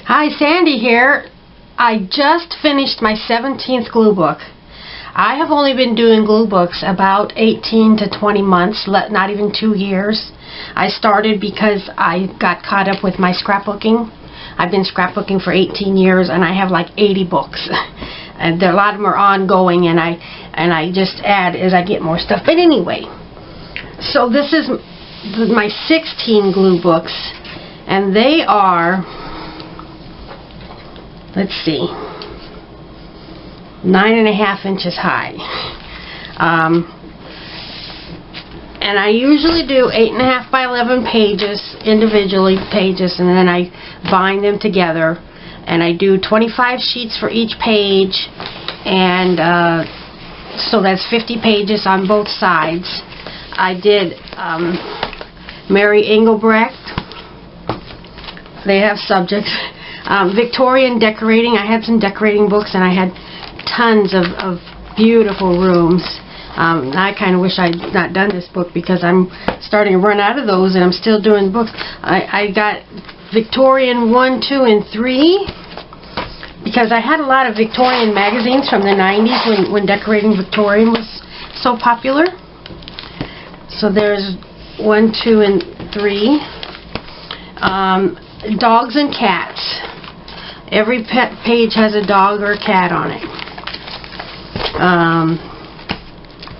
Hi, Sandy here. I just finished my 17th glue book. I have only been doing glue books about 18 to 20 months, not even 2 years. I started because I got caught up with my scrapbooking. I've been scrapbooking for 18 years and I have like 80 books. And a lot of them are ongoing, and I just add as I get more stuff. But anyway, so this is my 16 glue books, and they are, let's see, 9.5 inches high. And I usually do 8.5 by 11 pages, individually pages, and then I bind them together. And I do 25 sheets for each page, and so that's 50 pages on both sides. I did Mary Engelbrecht. They have subjects. Victorian decorating. I had some decorating books, and I had tons of beautiful rooms. I kind of wish I'd not done this book because I'm starting to run out of those, and I'm still doing books. I got Victorian 1, 2, and 3 because I had a lot of Victorian magazines from the 90s when decorating Victorian was so popular. So there's 1, 2, and 3. Dogs and cats. Every page has a dog or a cat on it.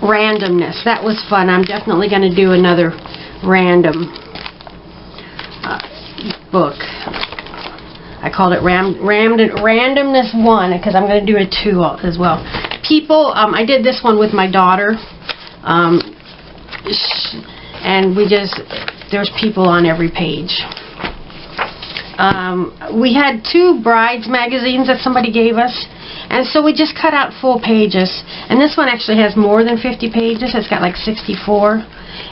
Randomness. That was fun. I'm definitely going to do another random book. I called it Randomness 1 because I'm going to do a 2 as well. People, I did this one with my daughter, and there's people on every page. We had 2 brides magazines that somebody gave us, and so we just cut out full pages. And this one actually has more than 50 pages. It's got like 64,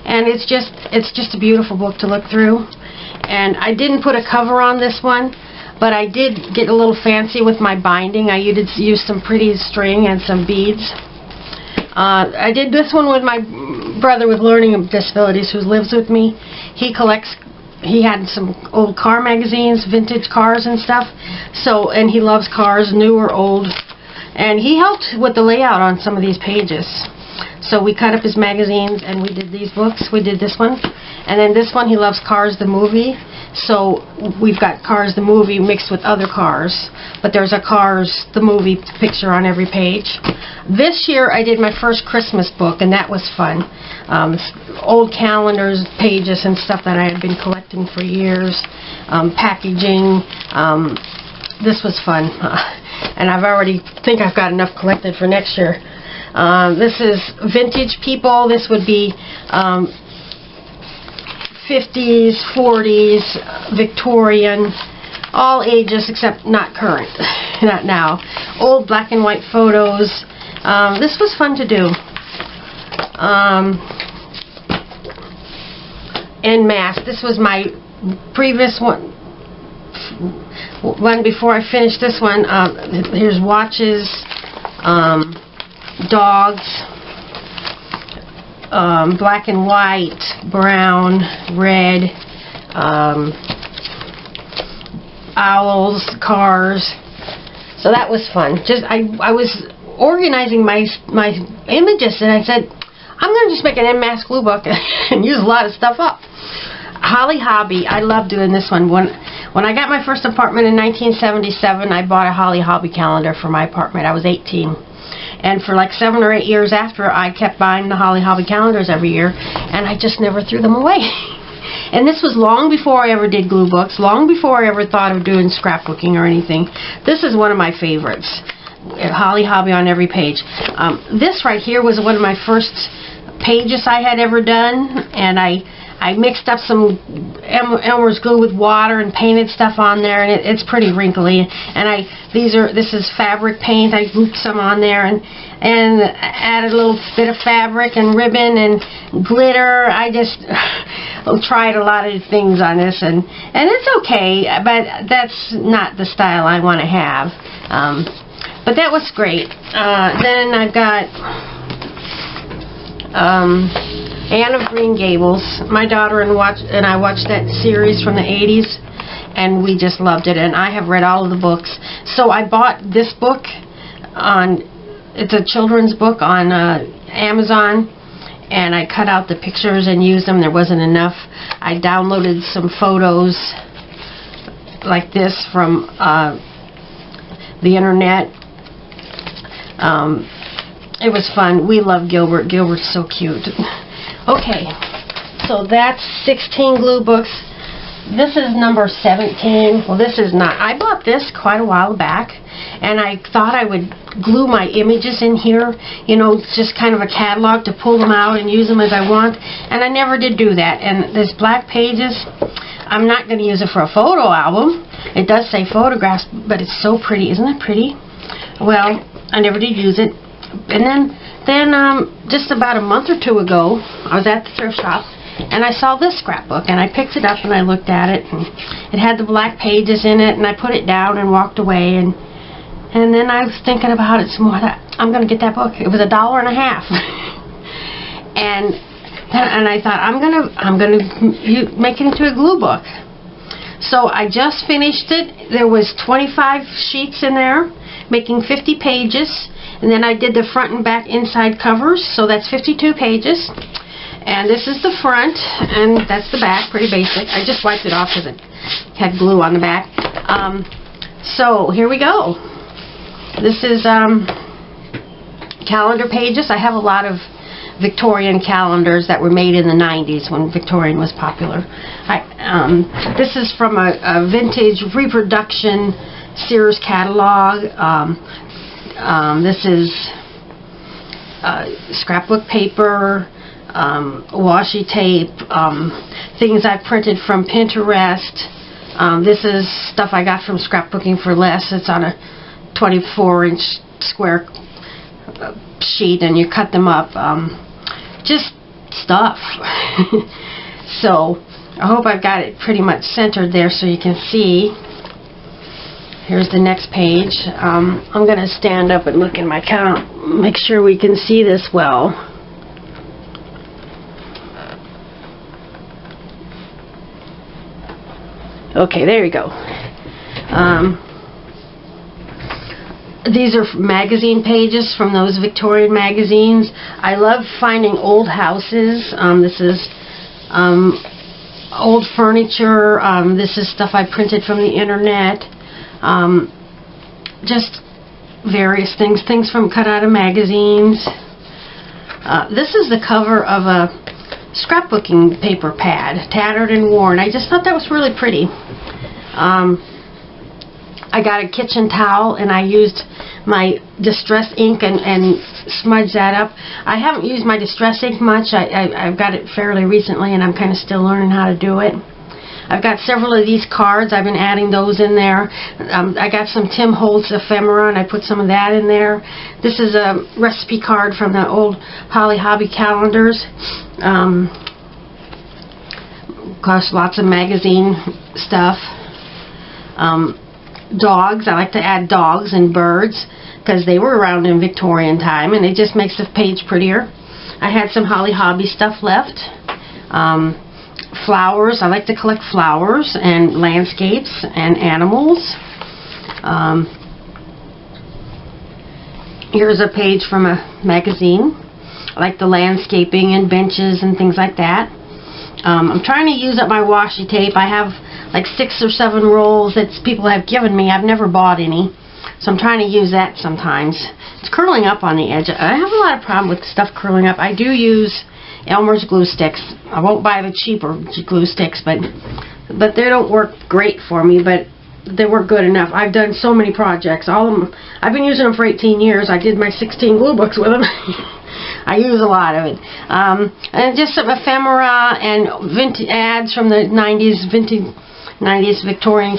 and it's just a beautiful book to look through. And I didn't put a cover on this one, but I did get a little fancy with my binding. I used some pretty string and some beads. I did this one with my brother with learning disabilities who lives with me. He had some old car magazines, vintage cars and stuff. So, and he loves cars, new or old. And he helped with the layout on some of these pages. So we cut up his magazines and we did these books. We did this one. And then this one, he loves Cars the movie. So we've got Cars the movie mixed with other cars. But there's a Cars the movie picture on every page. This year I did my first Christmas book, and that was fun. Old calendars, pages, and stuff that I had been collecting for years. Packaging. This was fun. And I've already think I've got enough collected for next year. This is vintage people. This would be 50s, 40s, Victorian, all ages except not current, not now. Old black and white photos. This was fun to do. En masse. This was my previous one before I finished this one. Here's watches, dogs, black and white, brown, red, owls, cars. So that was fun. I was organizing my images, and I said, I'm going to just make an en masse glue book and use a lot of stuff up. Holly Hobby. I love doing this one. When I got my first apartment in 1977, I bought a Holly Hobby calendar for my apartment. I was 18. And for like 7 or 8 years after, I kept buying the Holly Hobby calendars every year, and I just never threw them away. And this was long before I ever did glue books, long before I ever thought of doing scrapbooking or anything. This is one of my favorites. Holly Hobby on every page. This right here was one of my first pages I had ever done, and I mixed up some Elmer's glue with water and painted stuff on there, and it's pretty wrinkly. And this is fabric paint. I glued some on there and added a little bit of fabric and ribbon and glitter. I just tried a lot of things on this, and it's okay, but that's not the style I want to have. But that was great. Then I've got Anne of Green Gables. My daughter and I watched that series from the 80s, and we just loved it, and I have read all of the books. So I bought this book it's a children's book on Amazon, and I cut out the pictures and used them. There wasn't enough. I downloaded some photos like this from the internet. It was fun. We love Gilbert. Gilbert's so cute. Okay, so that's 16 glue books. This is number 17. Well, this is not. I bought this quite a while back, and I thought I would glue my images in here, you know, just kind of a catalog to pull them out and use them as I want, and I never did do that. And this black pages, I'm not going to use it for a photo album. It does say photographs, but it's so pretty. Isn't it pretty? Well, I never did use it. And then just about a month or two ago, I was at the thrift shop, and I saw this scrapbook, and I picked it up and I looked at it, and it had the black pages in it, and I put it down and walked away, and then I was thinking about it some more. I'm going to get that book. It was $1.50. and I thought, I'm gonna make it into a glue book. So I just finished it. There was 25 sheets in there, making 50 pages, and then I did the front and back inside covers, so that's 52 pages. And this is the front, and that's the back, pretty basic. I just wiped it off because it had glue on the back. So here we go. This is calendar pages. I have a lot of Victorian calendars that were made in the 90s when Victorian was popular. This is from a vintage reproduction Sears catalog. This is scrapbook paper, washi tape, things I printed from Pinterest. This is stuff I got from Scrapbooking for Less. It's on a 24-inch square sheet, and you cut them up. Just stuff. So I hope I've got it pretty much centered there so you can see. Here's the next page. I'm going to stand up and look in my count, make sure we can see this well. Okay, there you go. These are magazine pages from those Victorian magazines. I love finding old houses. This is old furniture. This is stuff I printed from the internet. Just various things from cut out of magazines. This is the cover of a scrapbooking paper pad, tattered and worn. I just thought that was really pretty. I got a kitchen towel, and I used my Distress ink and smudged that up. I haven't used my Distress ink much. I've got it fairly recently, and I'm kind of still learning how to do it. I've got several of these cards. I've been adding those in there. I got some Tim Holtz ephemera, and I put some of that in there. This is a recipe card from the old Holly Hobby calendars. Of course, lots of magazine stuff. Dogs. I like to add dogs and birds because they were around in Victorian time, and it just makes the page prettier. I had some Holly Hobby stuff left. Flowers. I like to collect flowers and landscapes and animals. Here's a page from a magazine. I like the landscaping and benches and things like that. I'm trying to use up my washi tape. I have like 6 or 7 rolls that people have given me. I've never bought any, so I'm trying to use that sometimes. It's curling up on the edge. I have a lot of problem with stuff curling up. I do use Elmer's glue sticks. I won't buy the cheaper glue sticks, but they don't work great for me, but they work good enough. I've done so many projects. All of them. I've been using them for 18 years. I did my 16 glue books with them. I use a lot of it. And just some ephemera and vintage ads from the 90s, vintage 90s Victorian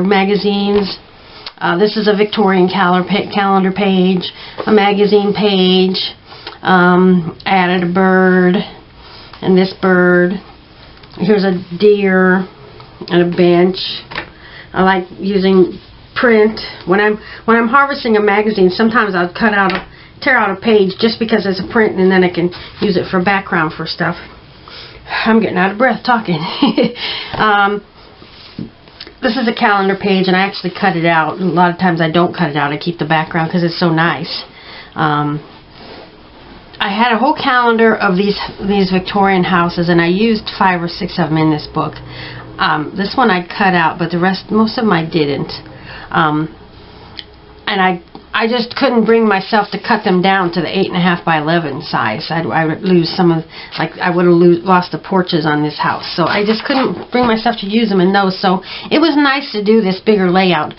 magazines. This is a Victorian calendar page, a magazine page. Added a bird, and this bird. Here's a deer and a bench. I like using print when I'm harvesting a magazine. Sometimes I'll tear out a page just because it's a print, and then I can use it for background for stuff. I'm getting out of breath talking. this is a calendar page, and I actually cut it out. A lot of times I don't cut it out. I keep the background because it's so nice. I had a whole calendar of these Victorian houses, and I used 5 or 6 of them in this book. This one I cut out, but most of them I didn't. And I just couldn't bring myself to cut them down to the 8.5 by 11 size. I would lose some of, like I would have lost the porches on this house. So I just couldn't bring myself to use them in those. So it was nice to do this bigger layout.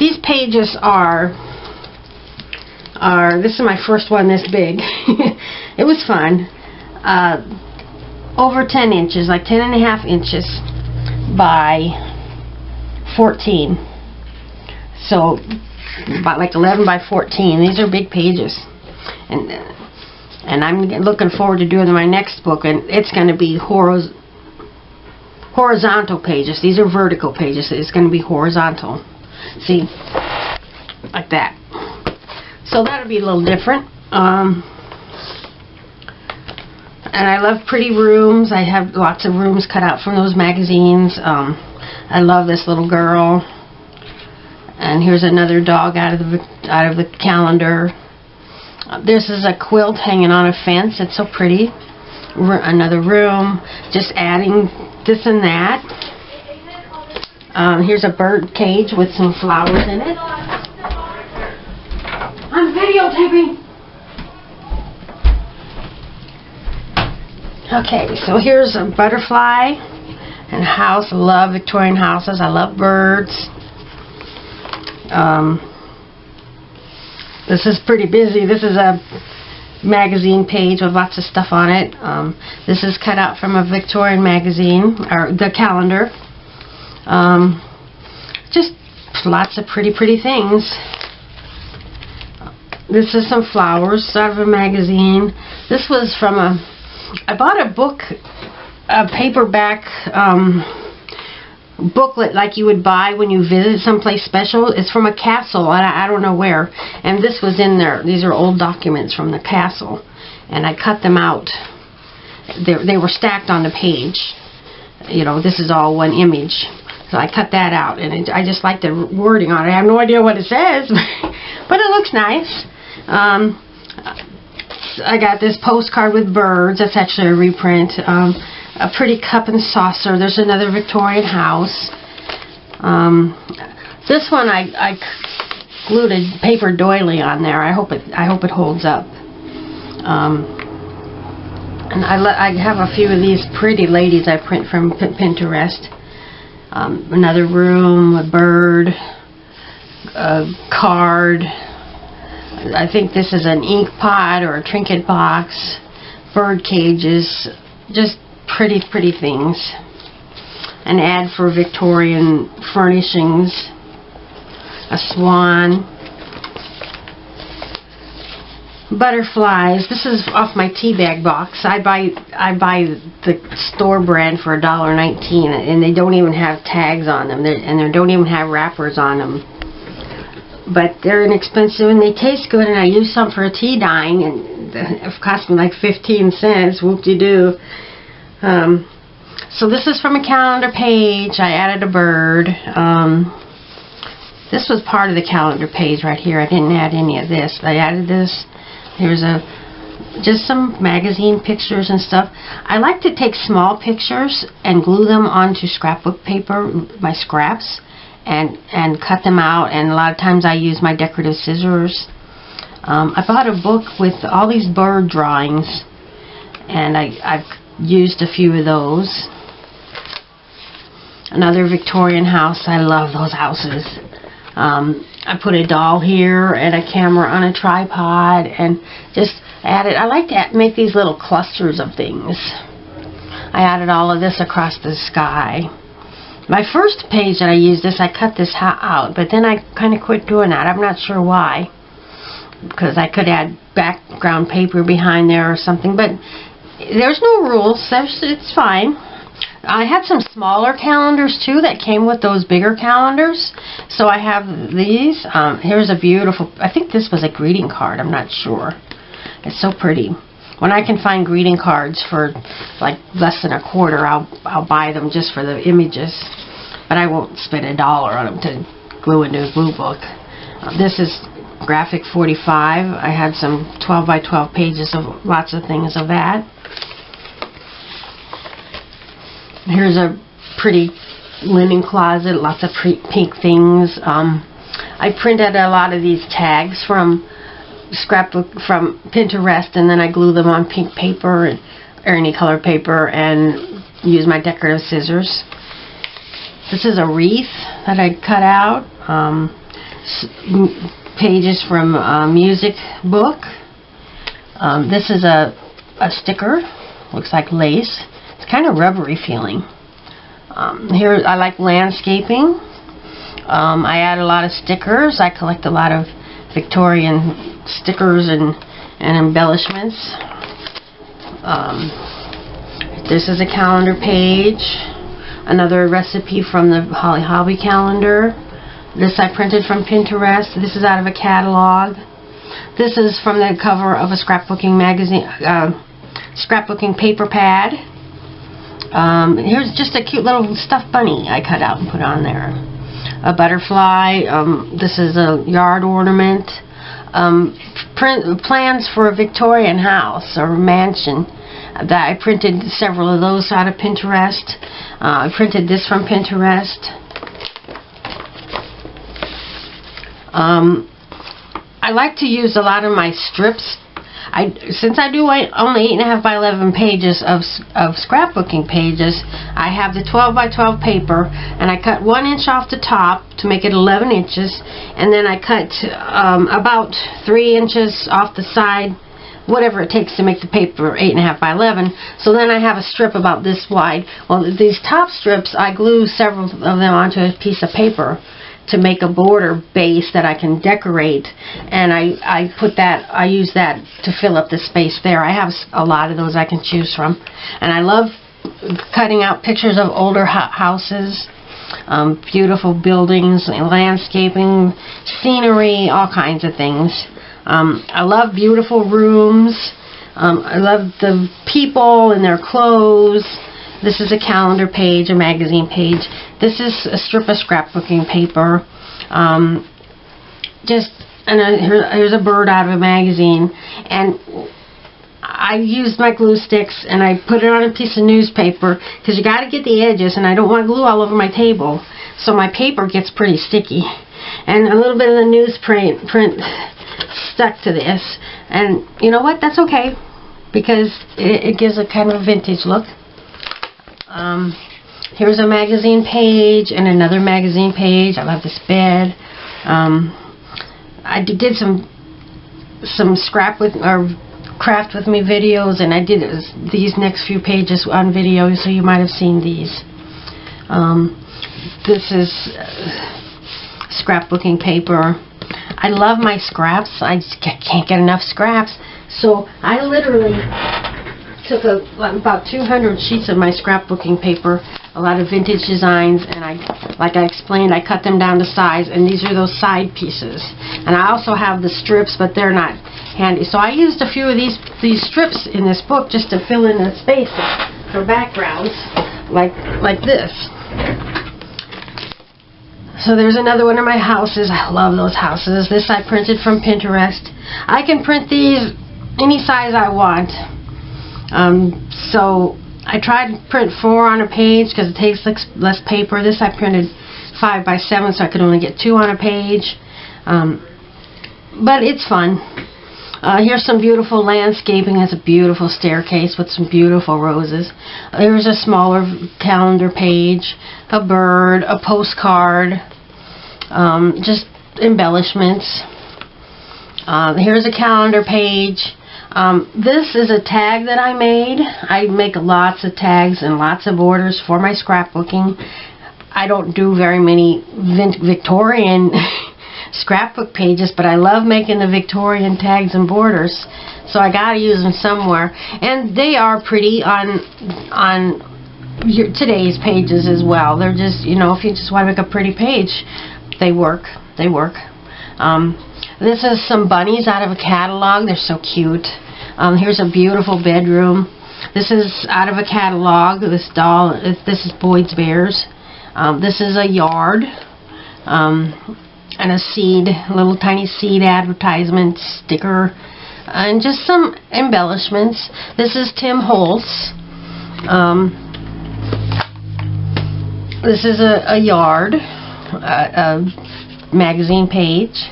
These pages are this is my first one this big. It was fun. Over 10 inches, like 10.5 inches by 14. So about like 11 by 14. These are big pages, and I'm looking forward to doing my next book, and it's going to be horizontal pages. These are vertical pages. It's going to be horizontal. See, like that. So that'll be a little different. And I love pretty rooms. I have lots of rooms cut out from those magazines. I love this little girl. And here's another dog out of the calendar. This is a quilt hanging on a fence. It's so pretty. Another room. Just adding this and that. Here's a bird cage with some flowers in it. I'm videotaping. Okay, so here's a butterfly and a house. I love Victorian houses. I love birds. This is pretty busy. This is a magazine page with lots of stuff on it. This is cut out from a Victorian magazine, or the calendar. Just lots of pretty things. This is some flowers out of a magazine. This was from I bought a book, a paperback booklet like you would buy when you visit someplace special. It's from a castle, and I don't know where. And this was in there. These are old documents from the castle, and I cut them out. They were stacked on the page. You know, this is all one image. So I cut that out, and I just like the wording on it. I have no idea what it says, but it looks nice. I got this postcard with birds. That's actually a reprint. A pretty cup and saucer. There's another Victorian house. This one I glued a paper doily on there. I hope it holds up. And I have a few of these pretty ladies I print from Pinterest. Another room, a bird, a card. I think this is an ink pot or a trinket box, bird cages, just pretty things. An ad for Victorian furnishings, a swan, butterflies. This is off my tea bag box. I buy the store brand for $1.19, and they don't even have tags on them, and they don't even have wrappers on them. But they're inexpensive and they taste good, and I use some for a tea dye, and it cost me like 15 cents. Whoop-de-doo. So this is from a calendar page. I added a bird. This was part of the calendar page right here. I didn't add any of this. I added this. Here's just some magazine pictures and stuff. I like to take small pictures and glue them onto scrapbook paper, my scraps, and cut them out, and a lot of times I use my decorative scissors. I bought a book with all these bird drawings, and I've used a few of those. Another Victorian house. I love those houses. I put a doll here and a camera on a tripod, and just added, I like to make these little clusters of things. I added all of this across the sky. My first page that I used this, I cut this out, but then I kind of quit doing that. I'm not sure why, because I could add background paper behind there or something, but there's no rules. It's fine. I have some smaller calendars too that came with those bigger calendars. So I have these. Here's a beautiful, I think this was a greeting card. I'm not sure. It's so pretty. When I can find greeting cards for like less than $0.25, I'll buy them just for the images. but I won't spend $1 on them to glue into a glue book. This is graphic 45. I had some 12 by 12 pages of lots of things of that. Here's a pretty linen closet, lots of pink things. I printed a lot of these tags from Pinterest, and then I glue them on pink paper or any color paper and use my decorative scissors. This is a wreath that I cut out. Pages from a music book. This is a sticker. Looks like lace. It's kind of rubbery feeling. Here I like landscaping. I add a lot of stickers. I collect a lot of Victorian stickers and embellishments. This is a calendar page. Another recipe from the Holly Hobby calendar. This I printed from Pinterest. This is out of a catalog. This is from the cover of a scrapbooking magazine, scrapbooking paper pad. Here's just a cute little stuffed bunny I cut out and put on there. A butterfly. This is a yard ornament. Plans for a Victorian house or mansion. That I printed several of those out of Pinterest. I printed this from Pinterest. I like to use a lot of my strips. Since I do only 8.5 by 11 pages of scrapbooking pages, I have the 12 by 12 paper, and I cut 1 inch off the top to make it 11 inches, and then I cut about 3 inches off the side, whatever it takes to make the paper 8.5 by 11. So then I have a strip about this wide. Well, these top strips, I glue several of them onto a piece of paper to make a border base that I can decorate, and I use that to fill up the space there. I have a lot of those I can choose from, and I love cutting out pictures of older houses, beautiful buildings, landscaping, scenery, all kinds of things. I love beautiful rooms. I love the people and their clothes. This is a calendar page, a magazine page. This is a strip of scrapbooking paper. Here's a bird out of a magazine. And I used my glue sticks and I put it on a piece of newspaper because you got to get the edges, and I don't want glue all over my table. So my paper gets pretty sticky. And a little bit of the newsprint stuck to this. And you know what? That's okay, because it gives a kind of a vintage look. Here's a magazine page and another magazine page. I love this bed. I did some scrap with or craft with me videos, and I did these next few pages on video, so you might have seen these. This is scrapbooking paper. I love my scraps. I just can't get enough scraps, so I literally took about 200 sheets of my scrapbooking paper, a lot of vintage designs, and like I explained, I cut them down to size, and these are those side pieces. And I also have the strips, but they're not handy. So I used a few of these strips in this book just to fill in the space for backgrounds, like this. So there's another one of my houses. I love those houses. This I printed from Pinterest. I can print these any size I want. So I tried to print 4 on a page because it takes less paper. This I printed 5 by 7, so I could only get 2 on a page. But it's fun. Here's some beautiful landscaping. It's a beautiful staircase with some beautiful roses. There's a smaller calendar page, a bird, a postcard, just embellishments. Here's a calendar page. This is a tag that I made. I make lots of tags and lots of orders for my scrapbooking. I don't do very many Victorian scrapbook pages, but I love making the Victorian tags and borders, so I gotta use them somewhere. And they are pretty on today's pages as well. They're just, you know, if you just want to make a pretty page, they work. This is some bunnies out of a catalog. They're so cute. Here's a beautiful bedroom. This is out of a catalog. This doll, this is Boyd's Bears. This is a yard, and a seed, a little tiny seed advertisement sticker, and just some embellishments. This is Tim Holtz. This is a yard, a magazine page,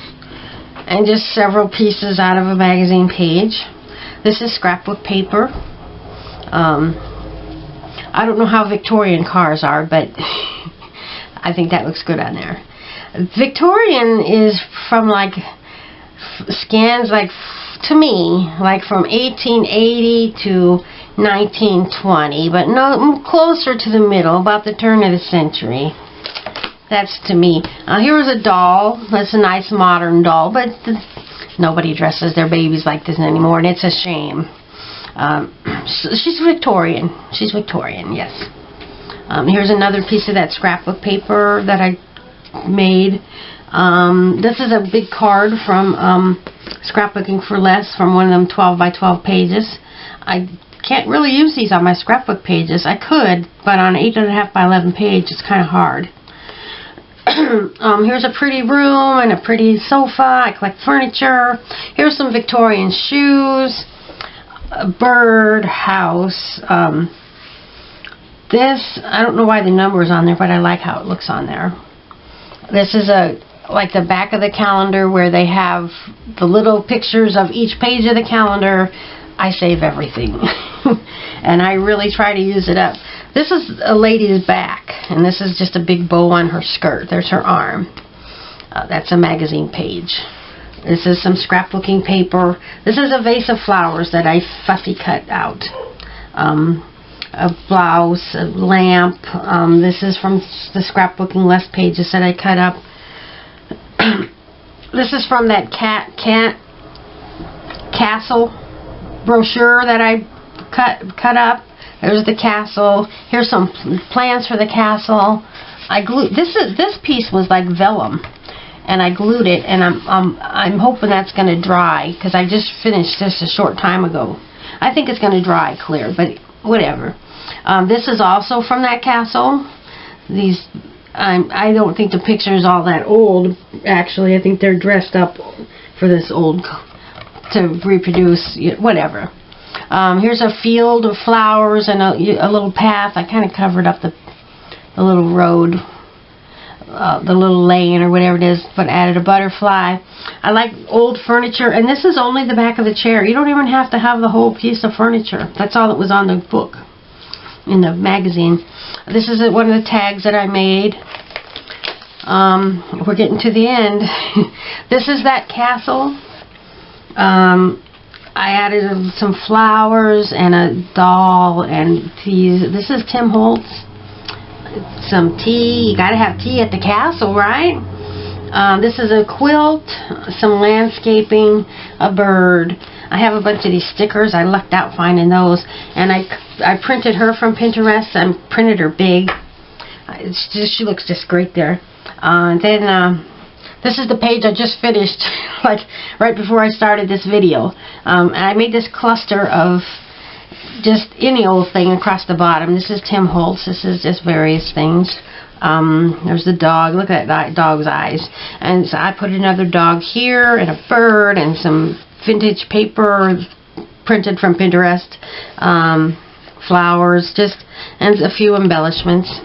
and just several pieces out of a magazine page. This is scrapbook paper. I don't know how Victorian cars are, but I think that looks good on there. Victorian is from like, scans like, to me, like from 1880 to 1920, but no, closer to the middle, about the turn of the century. That's to me. Here's a doll. That's a nice modern doll, but nobody dresses their babies like this anymore, and it's a shame. She's Victorian. She's Victorian, yes. Here's another piece of that scrapbook paper that I made. This is a big card from Scrapbooking for Less, from one of them 12 by 12 pages. I can't really use these on my scrapbook pages. I could, but on an 8.5 by 11 page, it's kind of hard. Here's a pretty room and a pretty sofa. I collect furniture. Here's some Victorian shoes, a bird house. This, I don't know why the number is on there, but I like how it looks on there. This is like the back of the calendar where they have the little pictures of each page of the calendar. I save everything. And I really try to use it up. This is a lady's back, and this is just a big bow on her skirt. There's her arm. That's a magazine page. This is some scrapbooking paper. This is a vase of flowers that I fussy cut out. A blouse, a lamp. This is from the Scrapbooking Less pages that I cut up. This is from that castle brochure that I cut up. There's the castle. Here's some plans for the castle. I glued this piece was like vellum, and I glued it, and I'm hoping that's going to dry, because I just finished this a short time ago. I think it's going to dry clear, but whatever. This is also from that castle. These, I don't think the picture is all that old. Actually, I think they're dressed up for this old, to reproduce, whatever. Here's a field of flowers and a little path. I kind of covered up the little road, the little lane or whatever it is, but added a butterfly. I like old furniture, and this is only the back of the chair. You don't even have to have the whole piece of furniture. That's all that was on the book, in the magazine. This is one of the tags that I made. We're getting to the end. This is that castle. I added some flowers and a doll and these. This is Tim Holtz. Some tea. You gotta have tea at the castle, right? This is a quilt, some landscaping, a bird. I have a bunch of these stickers. I lucked out finding those, and I printed her from Pinterest. I printed her big. She looks just great there. This is the page I just finished, like right before I started this video. And I made this cluster of just any old thing across the bottom. This is Tim Holtz. This is just various things. There's the dog. Look at that dog's eyes. And so I put another dog here, and a bird, and some vintage paper printed from Pinterest. Flowers, and a few embellishments.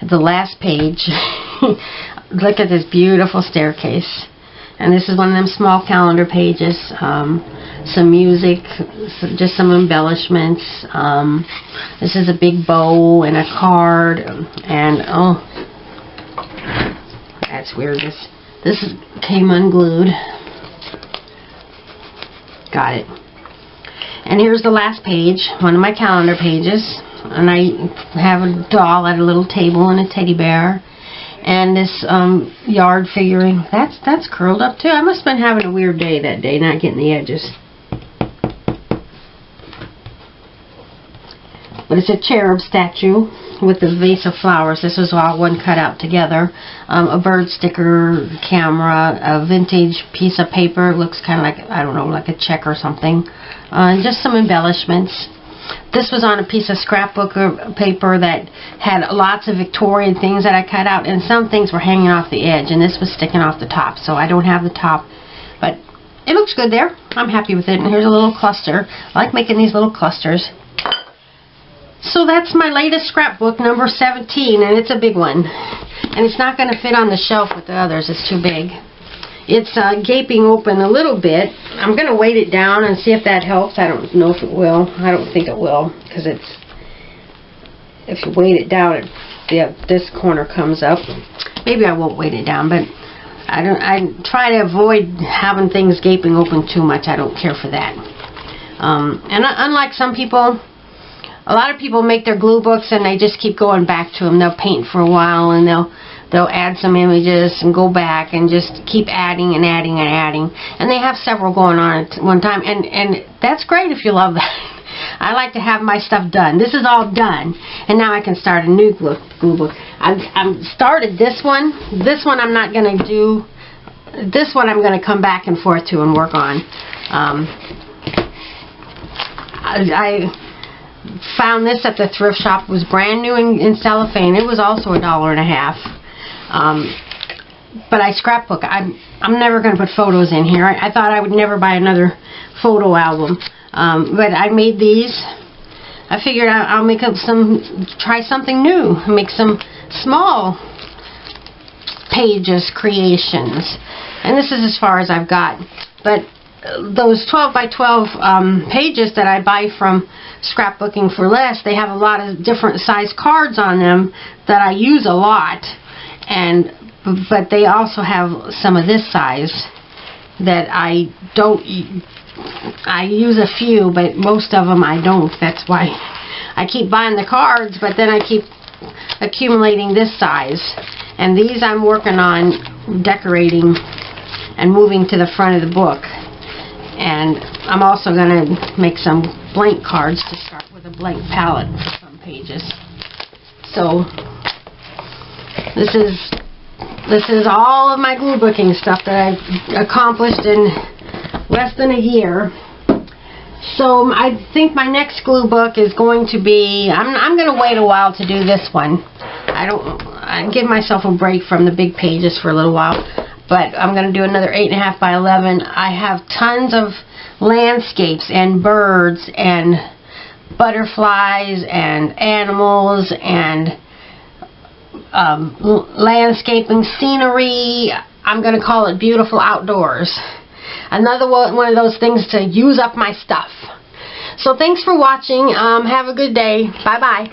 The last page. Look at this beautiful staircase. And this is one of them small calendar pages. Some music, just some embellishments. This is a big bow and a card. And, oh, that's weird. This came unglued. Got it. And here's the last page, one of my calendar pages. And I have a doll at a little table and a teddy bear. And this yard figurine, that's curled up too. I must have been having a weird day that day, not getting the edges. But it's a cherub statue with a vase of flowers. This was all one cut out together. A bird sticker, camera, a vintage piece of paper. It looks kind of like, I don't know, like a check or something. Just some embellishments. This was on a piece of scrapbook paper that had lots of Victorian things that I cut out, and some things were hanging off the edge, and this was sticking off the top, so I don't have the top, but it looks good there. I'm happy with it. And here's a little cluster. I like making these little clusters. So that's my latest scrapbook, number 17, and it's a big one. And it's not going to fit on the shelf with the others. It's too big. It's gaping open a little bit. I'm going to weight it down and see if that helps. I don't know if it will. I don't think it will, because it's, if you weight it down, this corner comes up. Maybe I won't weight it down, but I try to avoid having things gaping open too much. I don't care for that. And unlike some people, a lot of people make their glue books and they just keep going back to them. They'll paint for a while and they'll add some images and go back and just keep adding and adding and adding. And they have several going on at one time, and that's great if you love that. I like to have my stuff done. This is all done, and now I can start a new glue book. I've started this one. This one I'm not going to do. This one I'm going to come back and forth to and work on. I found this at the thrift shop. It was brand new in cellophane. It was also $1.50. But I scrapbook. I'm never going to put photos in here. I thought I would never buy another photo album. But I made these. I figured I'll make up try something new. Make some small pages creations. And this is as far as I've got. But those 12 by 12 pages that I buy from Scrapbooking for Less, they have a lot of different size cards on them that I use a lot. But they also have some of this size that I don't. I use a few, but most of them I don't. That's why I keep buying the cards, but then I keep accumulating this size. And these I'm working on decorating and moving to the front of the book. And I'm also going to make some blank cards to start with a blank palette for some pages. So this is all of my glue booking stuff that I've accomplished in less than a year. So I think my next glue book is going to be, I'm going to wait a while to do this one. I give myself a break from the big pages for a little while, but I'm going to do another 8.5 by 11. I have tons of landscapes and birds and butterflies and animals and landscaping scenery. I'm going to call it Beautiful Outdoors. Another one of those things to use up my stuff. So thanks for watching. Have a good day. Bye-bye.